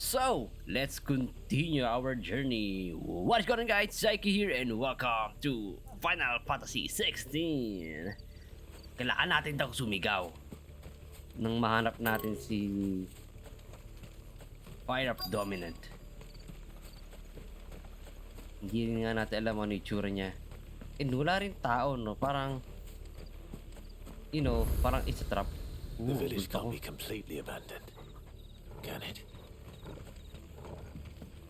So, let's continue our journey. What's going on guys? zHaiky here and welcome to Final Fantasy XVI. Kailangan natin daw sumigaw nang mahanap natin si Fire Up Dominant. Hindi nga natin alam ano yung itsura niya. And wala rin tao, no? Parang, you know, parang it's a trap. The village can't be completely abandoned, can it?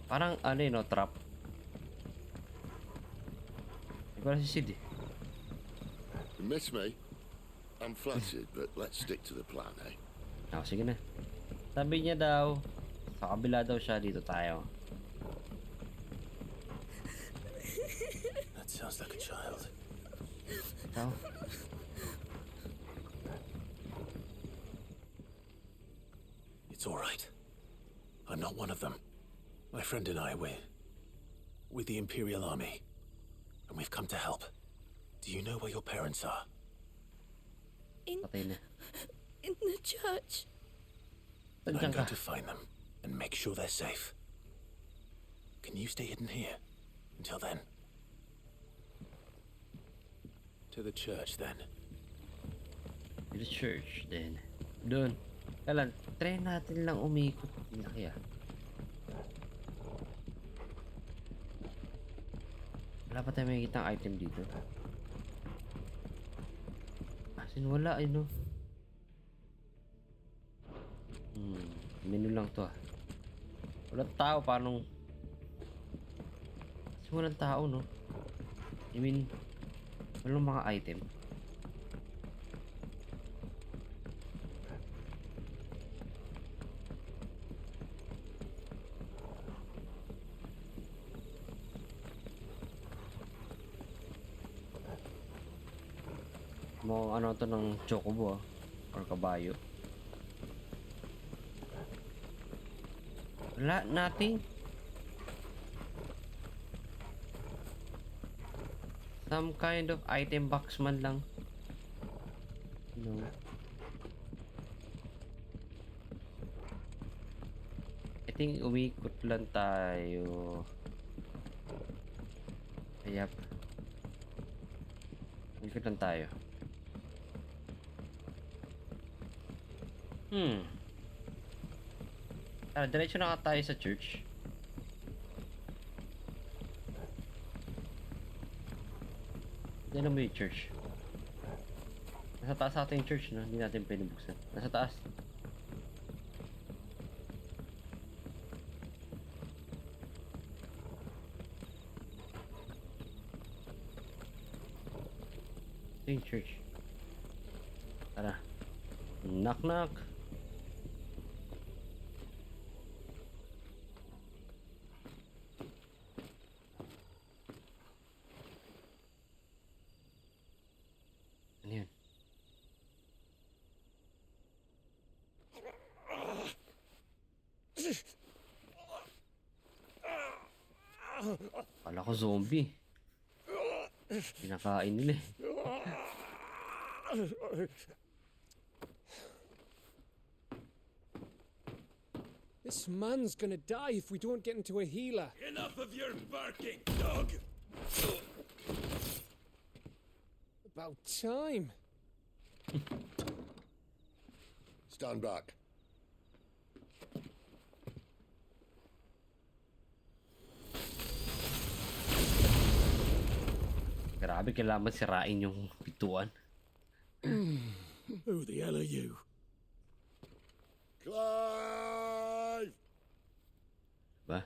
Parang ano yun, no? Trap. Ikaw na si Sid eh. You miss me? I'm flattered, but let's stick to the plan, eh? Oh, sige na. Sabi niya daw, sa kabila daw siya, dito tayo. That sounds like a child. So, It's all right. I'm not one of them. My friend and I, we're with the Imperial Army, and we've come to help. Do you know where your parents are? patay na. In the church. Then Nandiyan I'm ka. going to find them and make sure they're safe. Can you stay hidden here until then? To the church, then. To the church, then. Doon. Kailan, try natin lang umikot. Hindi na kaya. Wala pa tayo makikita ang item dito. Asin wala, ano. Menu lang to ah. Walang tao, paano? Kasi walang tao, no? I mean, walang mga item. Mukhang ano to ng chocobo ah. Or kabayo. Wala, nothing. Some kind of item box man lang. No. I think umikot lang tayo. Ayap. Umikot lang tayo. Diretso na ka tayo sa church. Yan mo yung church. Nasa taas natin yung church, no? Hindi natin pwede buksan. Nasa taas. Ito yung church. Tara. Knock knock. Ano yun? Kala ko zombie. Pinakain nila eh. This man's gonna die if we don't get into a healer. Enough of your barking, dog! About time. Stand back. Grabe, kailangan sirain yung pintuan. Who the hell are you? Clive! Ba?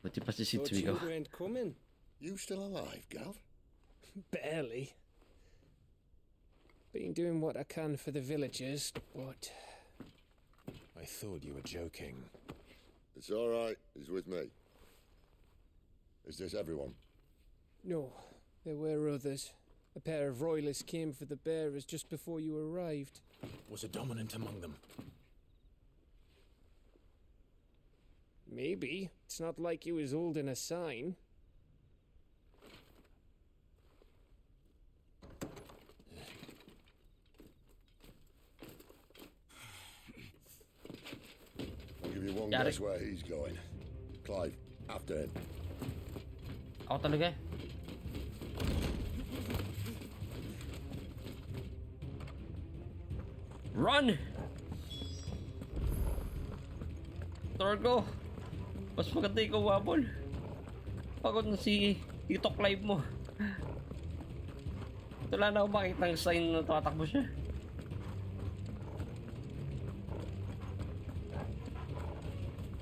Ba't yung pa si Sid Thought you sumigaw? weren't coming. You still alive, Gav? Barely. Been doing what I can for the villagers, but I thought you were joking. It's all right. He's with me. Is this everyone? no, there were others. A pair of royalists came for the bearers just before you arrived. Was a dominant among them? Maybe. It's not like he was holding a sign. I'll give you one Yari. guess where he's going. Clive, after him. Ako talaga. Run! Torgo! Mas maganda ikaw wabol. Pagod na si Tito Clive mo. Wala na akong makita ng sign na tatakbo siya.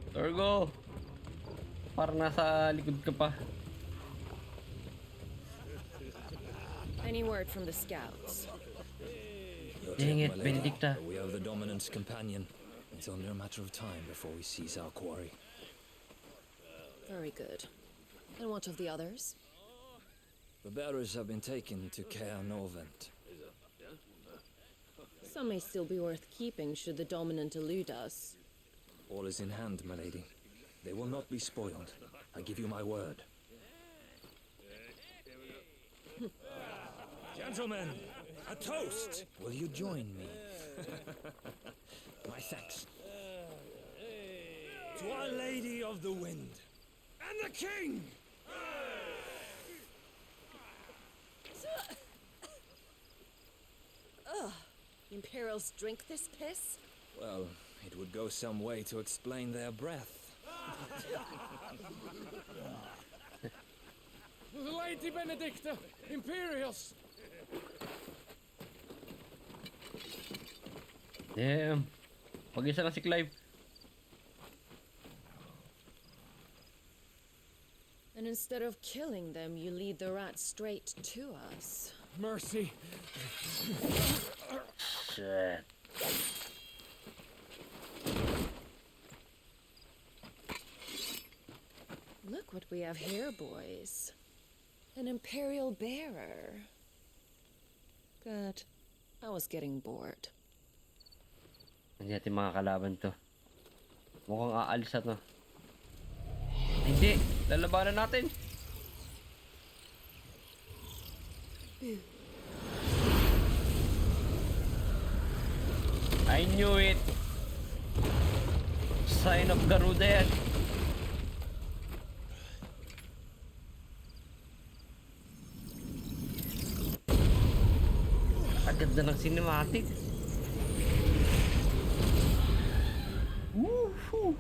Torgo! Parang nasa likod ka pa. Any word from the scouts? Dang it, Benedicta. We have the dominant's companion. It's only a matter of time before we seize our quarry. Very good. And what of the others? The bearers have been taken to Caer Norvent. Some may still be worth keeping should the dominant elude us. All is in hand, milady. They will not be spoiled. I give you my word. Gentlemen, a toast! Will you join me? My thanks. To Our Lady of the Wind. And the King! Imperials drink this piss? Well, it would go some way to explain their breath. Lady Benedicta! Imperials! Damn. Pag-isa lang si Clive. And instead of killing them, you lead the rats straight to us. Mercy! Shit. Look what we have here, boys. An Imperial bearer. Good. I was getting bored. Hindi natin mga kalaban to. Mukhang aalis na to. Hindi! Lalabanan natin! I knew it! Sign of Garuda yan. Agad na ng cinematic. Woohoo!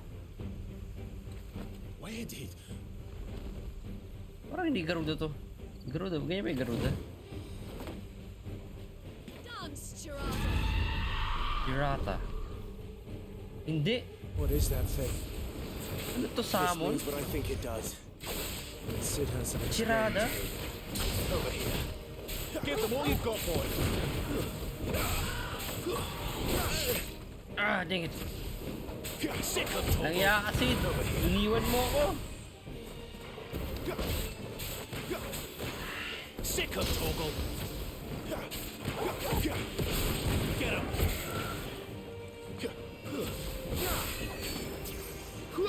Where did? Parang hindi Garuda to. Garuda? Ganyan ba yung Garuda? Dance, Chirata! Pirata. Hindi. What is that thing? Ano to, salmon? This means what I think it does. Sid has some Chirada? Over here. Give them all you've got, boy. Ah, dang it. Sick of talk. Nangiya kasi. Iniwan mo ako. Sick of Toggle. Get him.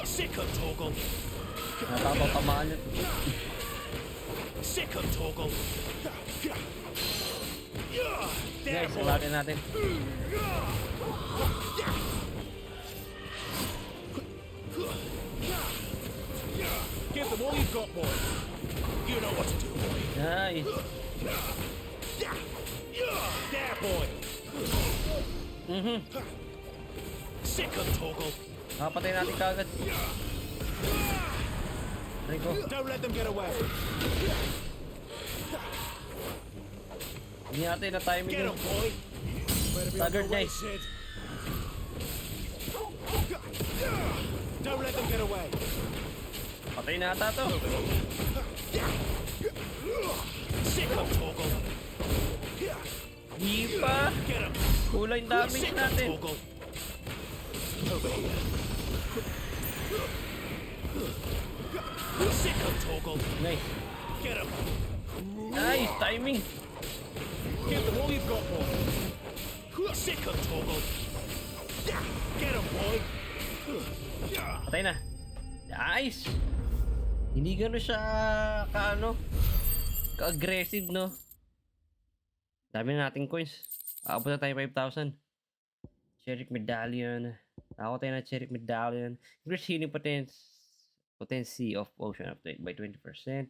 Sick of Toggle. Natatamaan yun. Sick of Toggle. Guys, salatin natin. Give them all you've got, boy. You know what to do, boy. Nice. There, boy. Sick of Toggle. Nakapatay natin kagad. Aray ko. Don't let them get away. Hindi natin na timing Get yun. him, boy. Staggered nice. Sid. Don't let them get away. Patay na ata to. Sick of Toggle. Di pa. Get him. Kulang damage Sick of natin. Toggle. Over here. Sick of Toggle. Nice. Get him. Nice timing. Give them all you've got, boy. Sick of Toggle. Get him, boy. Patay na. Nice. Hindi gano'n siya ka-aggressive, no? Dami na nating coins. Aabot na tayo 5,000. Sheriff Medallion. Nakakuha tayo ng cherry medallion. Increase healing potency of potion by 20%.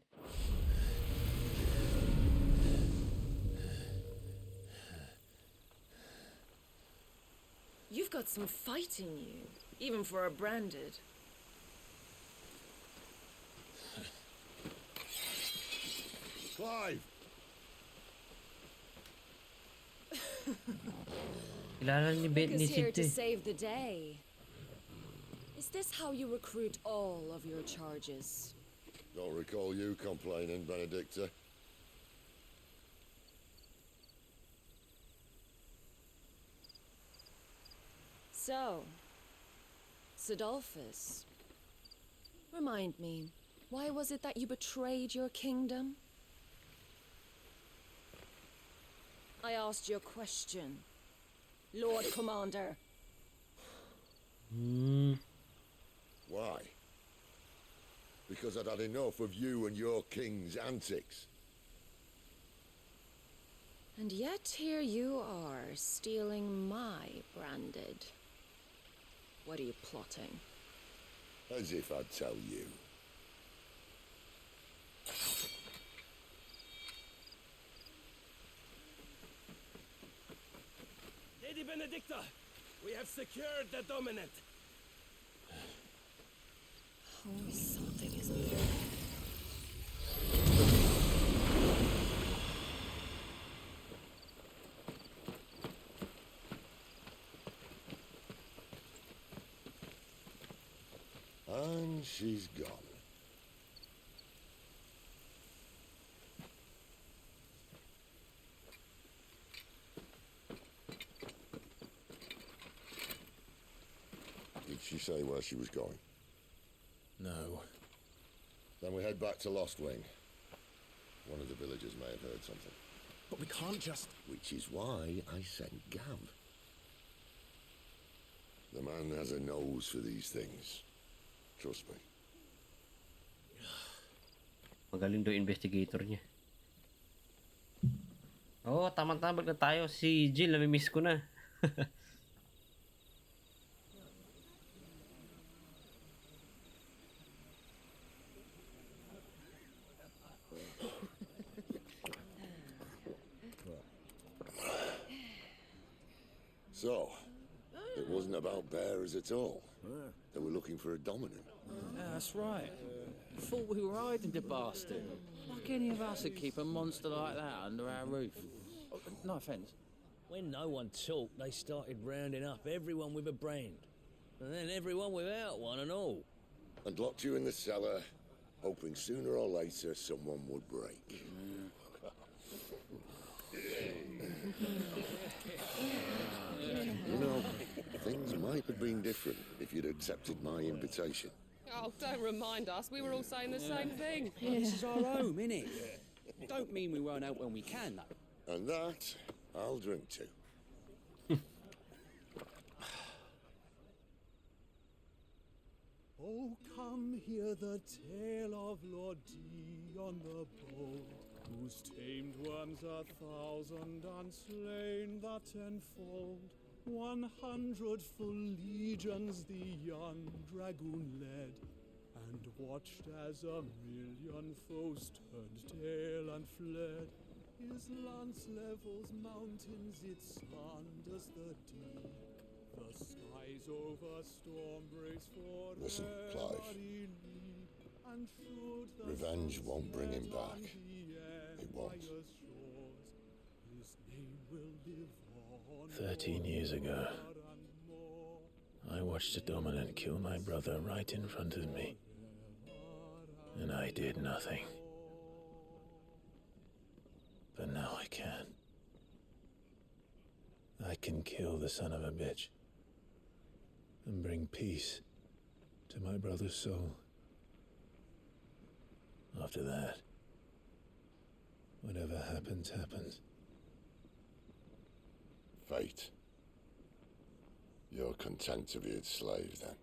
You've got some fight in you, even for a branded. Clive! Kilala ni Ben ni Is here Sid to to eh. save the day. Is this how you recruit all of your charges? Don't recall you complaining, Benedicta. So, Sidolphus, remind me, why was it that you betrayed your kingdom? I asked you a question, Lord Commander. Why? Because I'd had enough of you and your king's antics. And yet here you are, stealing my branded. What are you plotting? As if I'd tell you. Lady Benedicta, we have secured the dominant. Oh, something is there. And she's gone. Did she say where she was going? No. Then we head back to Lost Wing. One of the villagers may have heard something. But we can't just... Which is why I sent Gav. The man has a nose for these things. Trust me. Magaling daw investigator niya. Oh, tama-tama na tayo. Si Jill, nami-miss ko na. So, it wasn't about bearers at all. They were looking for a dominant. Yeah, that's right. Thought we were hiding the bastard. Like any of us would keep a monster like that under our roof. Oh, no offence. When no one talked, they started rounding up everyone with a brand. And then everyone without one and all. And locked you in the cellar, hoping sooner or later someone would break. You know, things might have been different if you'd accepted my invitation. Oh, don't remind us. We were all saying the same thing. This is our home, innit? Don't mean we won't help when we can, though. And that, I'll drink to. Oh, come hear the tale of Lord Dion the Bold, whose tamed worms 1,000 and slain the tenfold. 100 full legions the young dragoon led, and watched as 1,000,000 foes turned tail and fled. His lance levels mountains, it sanders the deep. The skies over storm breaks for Listen, Clive. Revenge won't bring him back. It won't. 13 years ago, I watched a dominant kill my brother right in front of me. And I did nothing. But now I can. I can kill the son of a bitch and bring peace to my brother's soul. After that, whatever happens, happens. Fate. You're content to be its slave, then?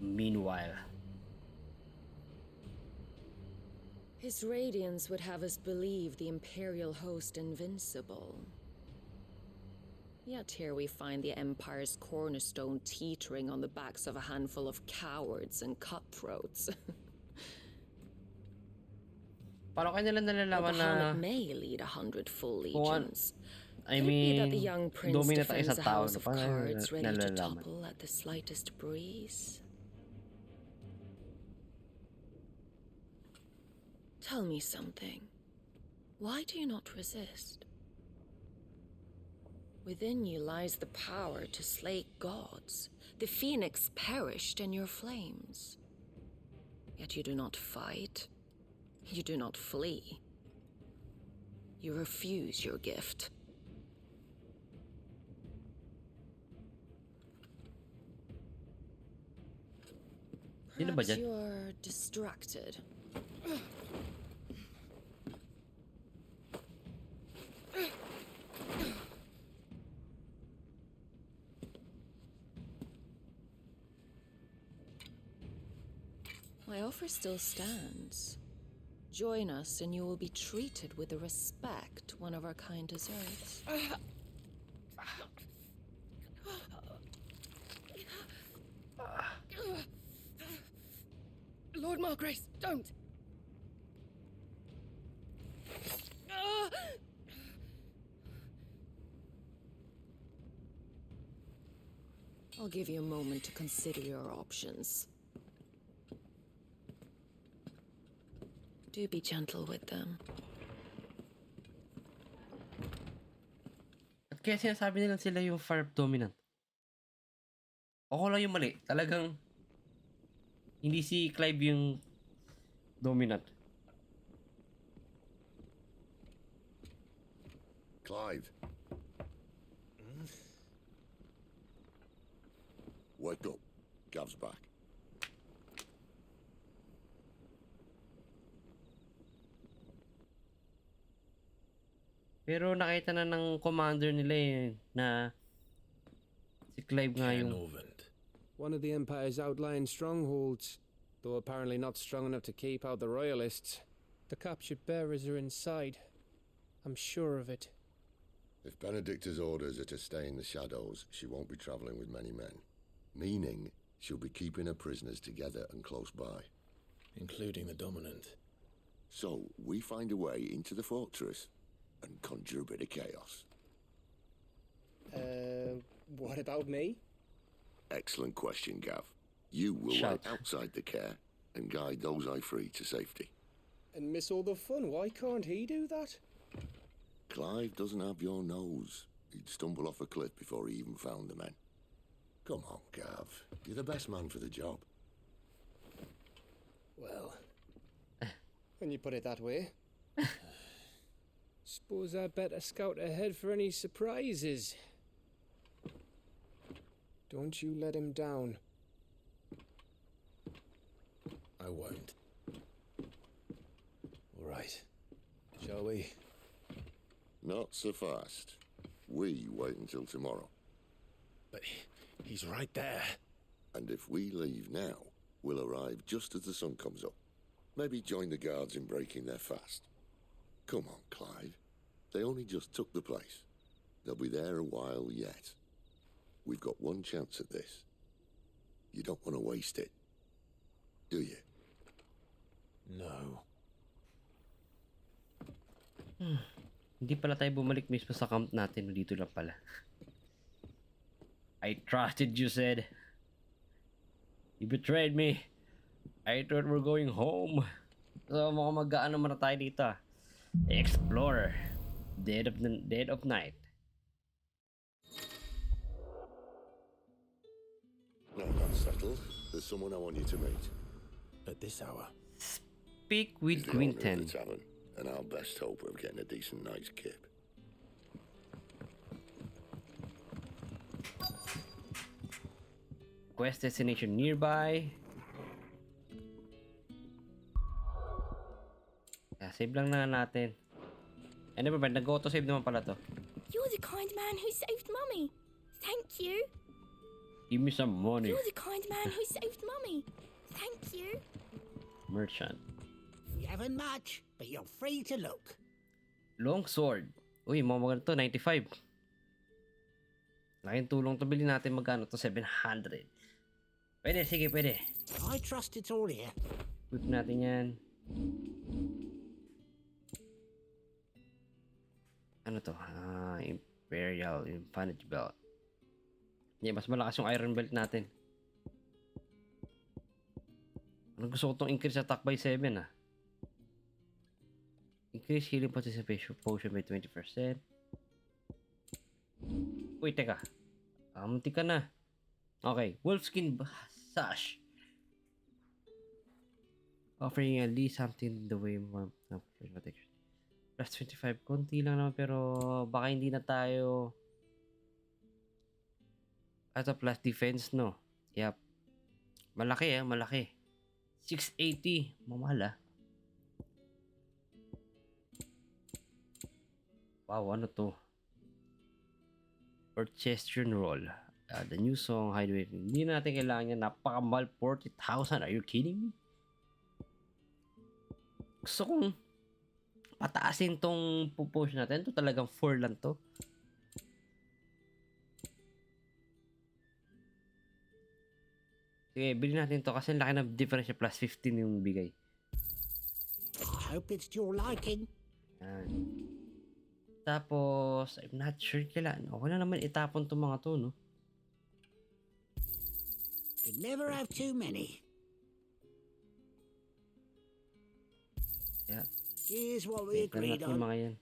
Meanwhile, His radiance would have us believe the Imperial host invincible. Yet here we find the Empire's cornerstone teetering on the backs of a handful of cowards and cutthroats. paano kaya nila nalalaman na Bahamut may lead 100 full kung legions. I Could it be that the mean, young prince dominant ang defends isang a tao, house no? of Paano cards ready to nalalaman? topple at the slightest breeze? Tell me something. Why do you not resist? Within you lies the power to slay gods. The phoenix perished in your flames. Yet you do not fight. You do not flee. You refuse your gift. Sino ba Perhaps dyan? you're distracted. My offer still stands. Join us and you will be treated with the respect one of our kind deserves. Lord Margrace, don't! I'll give you a moment to consider your options. Do be gentle with them. At kaya sinasabi nila sila yung fire dominant? Ako lang yung mali. Talagang hindi si Clive yung dominant. Clive. Wake up. Gav's back. Pero nakita na ng commander nila eh, na si Clive nga yung... One of the Empire's outlying strongholds, though apparently not strong enough to keep out the Royalists. The captured bearers are inside. I'm sure of it. If Benedicta's orders are to stay in the shadows, she won't be travelling with many men. Meaning, she'll be keeping her prisoners together and close by. Including the dominant. So, we find a way into the fortress and conjure a bit of chaos. What about me? Excellent question, Gav. You will wait outside the care and guide those I free to safety. And miss all the fun. Why can't he do that? Clive doesn't have your nose. He'd stumble off a cliff before he even found the men. Come on, Gav. You're the best man for the job. Well, when you put it that way. Suppose I'd better scout ahead for any surprises. Don't you let him down. I won't. All right. Shall we? Not so fast. We wait until tomorrow. But he's right there. And if we leave now, we'll arrive just as the sun comes up. Maybe join the guards in breaking their fast. Come on, Clive. They only just took the place. They'll be there a while yet. We've got one chance at this. You don't want to waste it, do you? No. Hindi pala tayo bumalik mismo sa camp natin. Dito lang pala. I trusted you, said. You betrayed me. I thought we're going home. So mukhang mag-aano muna tayo dito. Explorer. Dead of night. Now that's settled. There's someone I want you to meet. At this hour? Speak with He's the owner of Quinten. the tavern, and our best hope of getting a decent night's kip. Quest destination nearby. Save lang na natin. And never mind, nag-auto-save naman pala to. You're the kind man who saved Mummy. Thank you. Give me some money. You're the kind man who saved Mummy. Thank you. Merchant. You haven't much, but you're free to look. Long sword. Uy, mga maganda to, 95. Laking tulong to, bilhin natin magkano to, 700. Pwede, sige, pwede. I trust it's all here. Equip natin yan. Ano to? Imperial Infinity Belt. Yeah, mas malakas yung Iron Belt natin. Ano gusto ko itong increase attack by 7 ah. Increase healing participation potion by 20%. Uy, teka. Munti ka na. Okay. Wolfskin Sash. Offering at least something the way more protection. Plus 25. Konti lang naman pero baka hindi na tayo... Ito plus defense, no? Yep. Malaki malaki. 680. Mamahal ah. Wow, ano to? Orchestration roll. The new song, Hideaway. Hindi na natin kailangan yan. Napakamahal, 40,000. Are you kidding me? Gusto kong pataasin tong proportion natin. Ito talagang 4 lang to. Sige, bilhin natin to kasi laki ng difference niya. Plus 15 yung bigay. I hope it's to your liking. Yan. Tapos, I'm not sure kailan. Okay na naman itapon itong mga to, no? Could never have too many. Yeah. Here's what we agreed on. Mga yan.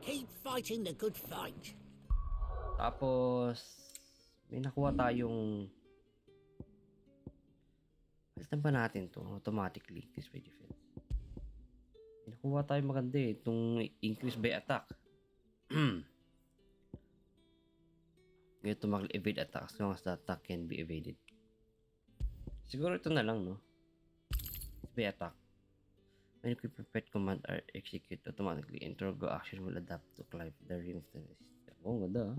Keep fighting the good fight. Tapos, may nakuha tayong... Palitan pa natin to automatically. Increase by defense. May nakuha tayong maganda eh. Itong increase by attack. Ito mag-evade attack as long as the attack can be evaded. Siguro ito na lang, no? By attack. When you keep pet command are execute automatically, intergo action will adapt to Clive the ring of the system. Oh, ganda.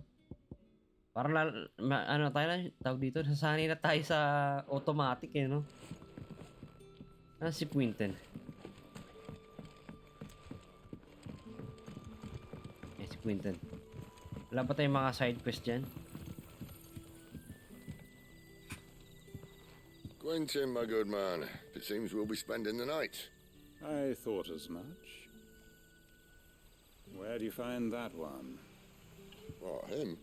Para ano tayo na tawag dito, nasanay na tayo sa automatic eh, no? Si Quinten. Si Quinten. Wala ba tayong mga side quest dyan? Quentin, my good man. It seems we'll be spending the night. I thought as much. Where do you find that one? What, him?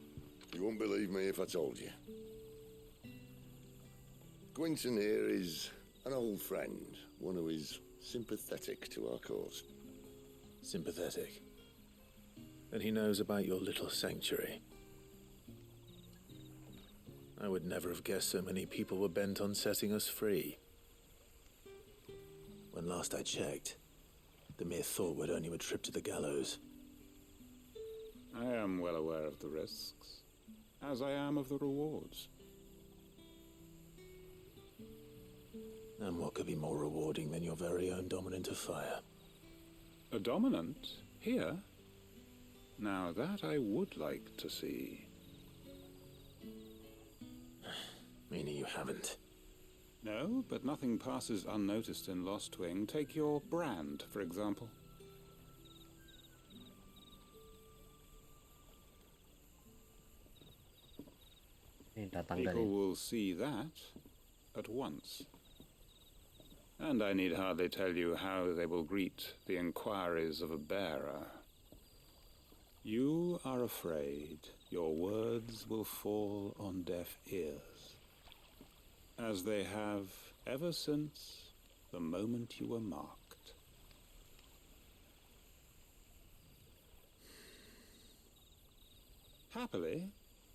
You won't believe me if I told you. Quentin here is an old friend, one who is sympathetic to our cause. Sympathetic? And he knows about your little sanctuary. I would never have guessed so many people were bent on setting us free. When last I checked, the mere thought would earn you a trip to the gallows. I am well aware of the risks, as I am of the rewards. And what could be more rewarding than your very own dominant of fire? A dominant? Here? Now that I would like to see. Meaning you haven't? No, but nothing passes unnoticed in Lost Wing. Take your brand, for example. People will see that at once. And I need hardly tell you how they will greet the inquiries of a bearer. You are afraid your words will fall on deaf ears, as they have ever since the moment you were marked. Happily,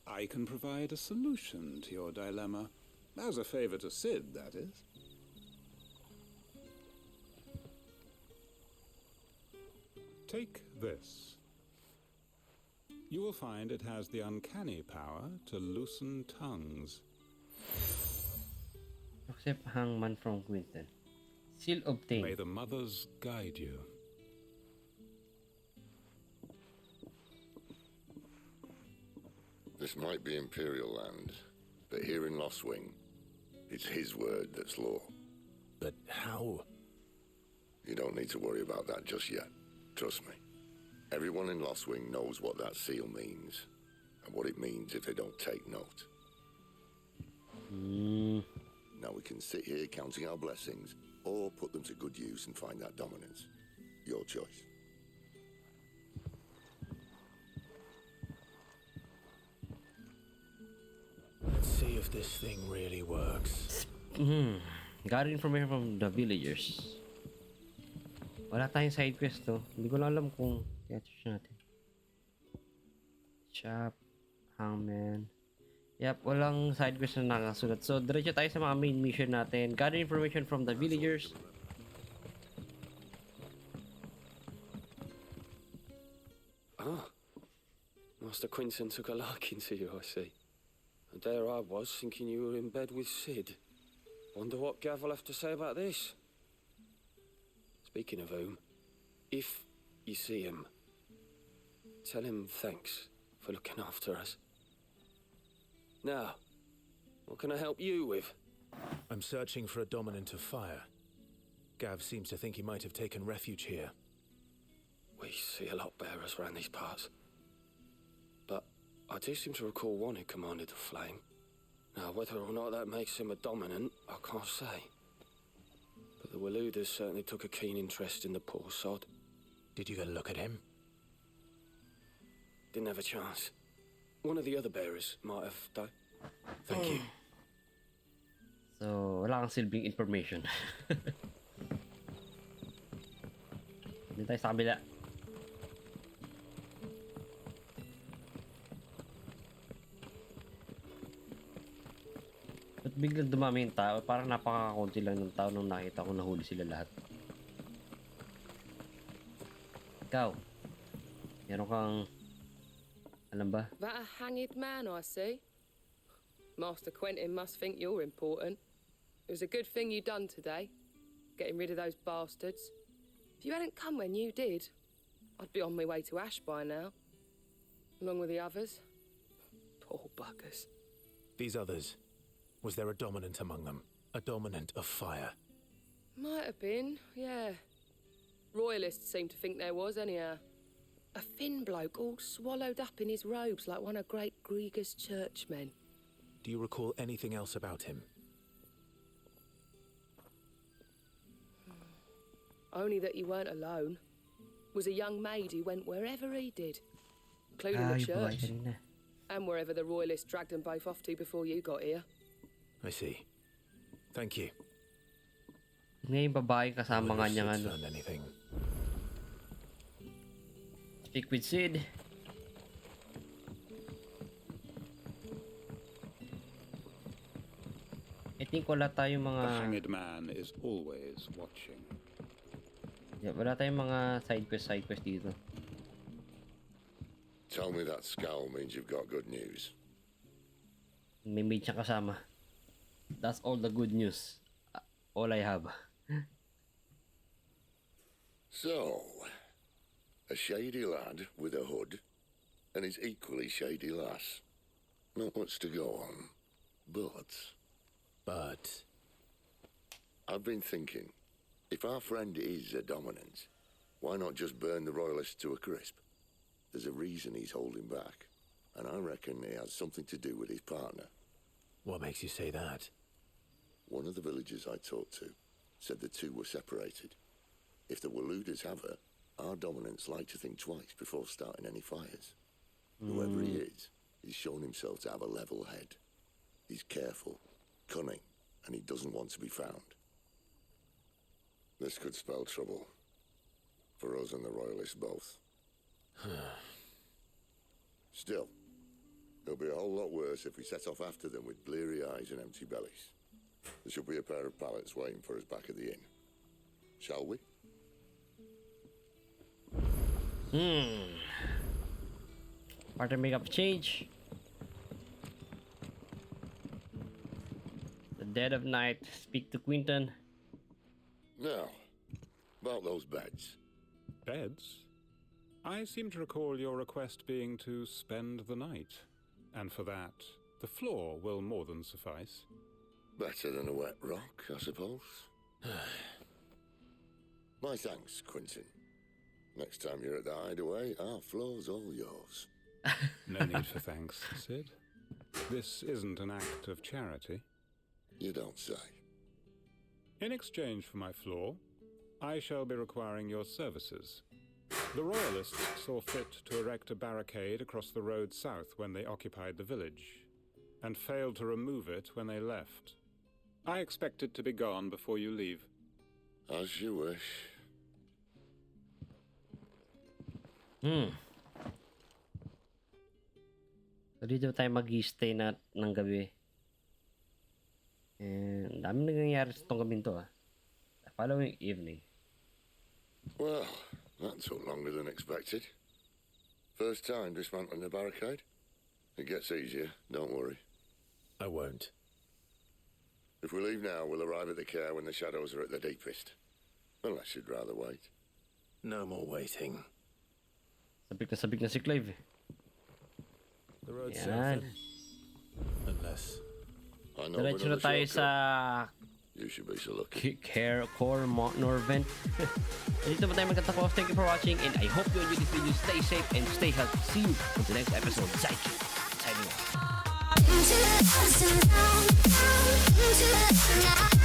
I can provide a solution to your dilemma, as a favor to Sid, that is. Take this. You will find it has the uncanny power to loosen tongues. Accept hangman from Quinten. Seal obtained. May the mothers guide you. This might be Imperial land, But here in Lost Wing, it's his word that's law. But how? You don't need to worry about that just yet. Trust me. Everyone in Lost Wing knows what that seal means, and what it means if they don't take note. Now we can sit here counting our blessings, or put them to good use and find that dominance. Your choice. Let's see if this thing really works. Got information from the villagers. Wala tayong side quest to. Hindi ko lang alam kung i-attach natin. Shop, hangman. Yep, walang side quest na nakasulat. So, diretso tayo sa mga main mission natin. Got information from the villagers. Ah, Master Quinton took a liking to you, I see. And there I was, thinking you were in bed with Sid. Wonder what Gav will have to say about this. Speaking of whom, if you see him, tell him thanks for looking after us. Now, what can I help you with? I'm searching for a dominant of fire. Gav seems to think he might have taken refuge here. We see a lot bearers around these parts. But I do seem to recall one who commanded the flame. Now, whether or not that makes him a dominant, I can't say. But the Waluders certainly took a keen interest in the poor sod. Did you get a look at him? Didn't have a chance. One of the other bearers might have, though. Thank you. So, wala kang silbing information. Dito tayo sa kabila. Ba't biglang dumami yung tao? Parang napakakunti lang ng tao nung nakita ko nahuli sila lahat. Ikaw, meron kang, alam ba? That a hanged man, I see. Master Quentin must think you're important. It was a good thing you done today, getting rid of those bastards. If you hadn't come when you did, I'd be on my way to Ash by now, along with the others. Poor buggers. These others, was there a dominant among them? A dominant of fire? Might have been, yeah. Royalists seem to think there was, anyhow. A thin bloke all swallowed up in his robes like one of Great Grieger's churchmen. Do you recall anything else about him? Only that he weren't alone. Was a young maid who went wherever he did, including the church, and wherever the Royalists dragged them both off to before you got here. I see. Thank you. Ngayon babae kasama nga niya ano. Speak with Sid. I think wala tayong mga... The hanged man is always watching. Yeah, wala tayong mga side quest dito. Tell me that scowl means you've got good news. May maid siya kasama. That's all the good news. All I have. So, a shady lad with a hood, and his equally shady lass. Not much to go on, but... I've been thinking, if our friend is a dominant, why not just burn the Royalists to a crisp? There's a reason he's holding back, and I reckon it has something to do with his partner. What makes you say that? One of the villagers I talked to said the two were separated. If the Waluders have her, our dominants like to think twice before starting any fires. Whoever he is, he's shown himself to have a level head. He's careful, cunning, and he doesn't want to be found. This could spell trouble. For us and the Royalists both. Still, it'll be a whole lot worse if we set off after them with bleary eyes and empty bellies. There should be a pair of pallets waiting for us back at the inn. Shall we? Part of makeup change. The dead of night. Speak to Quinton. Now, about those beds. Beds? I seem to recall your request being to spend the night. And for that, The floor will more than suffice. Better than a wet rock, I suppose. My thanks, Quentin. Next time you're at the hideaway, our floor's all yours. No need for thanks, Sid. This isn't an act of charity. You don't say. In exchange for my floor, I shall be requiring your services. The Royalists saw fit to erect a barricade across the road south when they occupied the village, and failed to remove it when they left. I expect it to be gone before you leave. As you wish. So dito tayo mag-stay ng gabi. And dami nangyayari sa itong gabing to The following evening. Well, that took longer than expected. First time dismantling the barricade? It gets easier, don't worry. I won't. If we leave now, we'll arrive at the care when the shadows are at their deepest. Unless you'd rather wait. No more waiting. Sabik na si Clive. The road's Yan. Unless... I know Diretso na another tayo shortcut. sa You should be so lucky. Core Norvent. Dito pa tayo magtatapos. Thank you for watching and I hope you enjoyed this video. Stay safe and stay healthy. See you on the next episode. zHaiky, signing off.